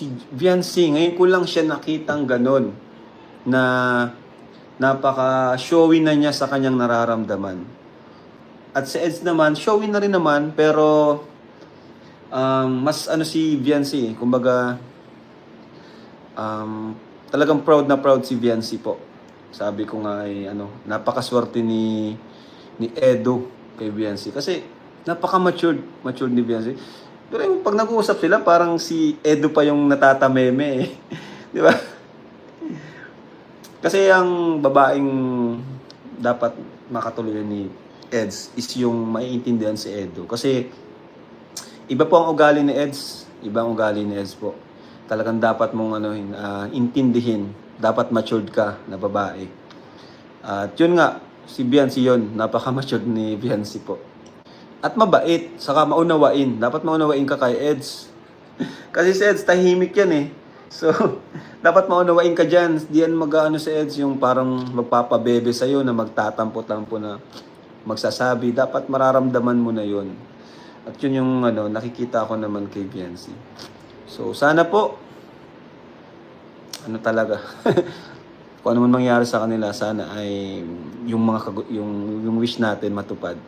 si Viancy, ngayon ko lang siya nakitang ganun na napaka-showy na niya sa kanyang nararamdaman. At si Eds naman, showy na rin naman, pero mas ano si Viancy, kumbaga talagang proud na proud si Viancy po. Sabi ko nga ay napakaswerte ni Edo kay Viancy kasi matured ni Viancy. Pero yung pag nag-uusap sila, parang si Edo pa yung natatameme eh. Di ba? Kasi ang babaeng dapat makatuloy ni Eds is yung maiintindihan si Edo. Kasi iba po ang ugali ni Eds, iba ang ugali ni Eds po. Talagang dapat mong intindihin, dapat matured ka na babae. At yun nga, si Viancy yun, napaka-matured ni Viancy po. At mabait, saka maunawain. Dapat maunawain ka kay Eds. Kasi si Eds, tahimik yan eh. So, dapat maunawain ka dyan. Di yan mag-ano si Eds, yung parang magpapabebe sa'yo na magtatampo-tampo na magsasabi. Dapat mararamdaman mo na yun. At yun yung nakikita ko naman kay Viancy. So, sana po, talaga, kung ano man mangyari sa kanila, sana ay yung wish natin matupad.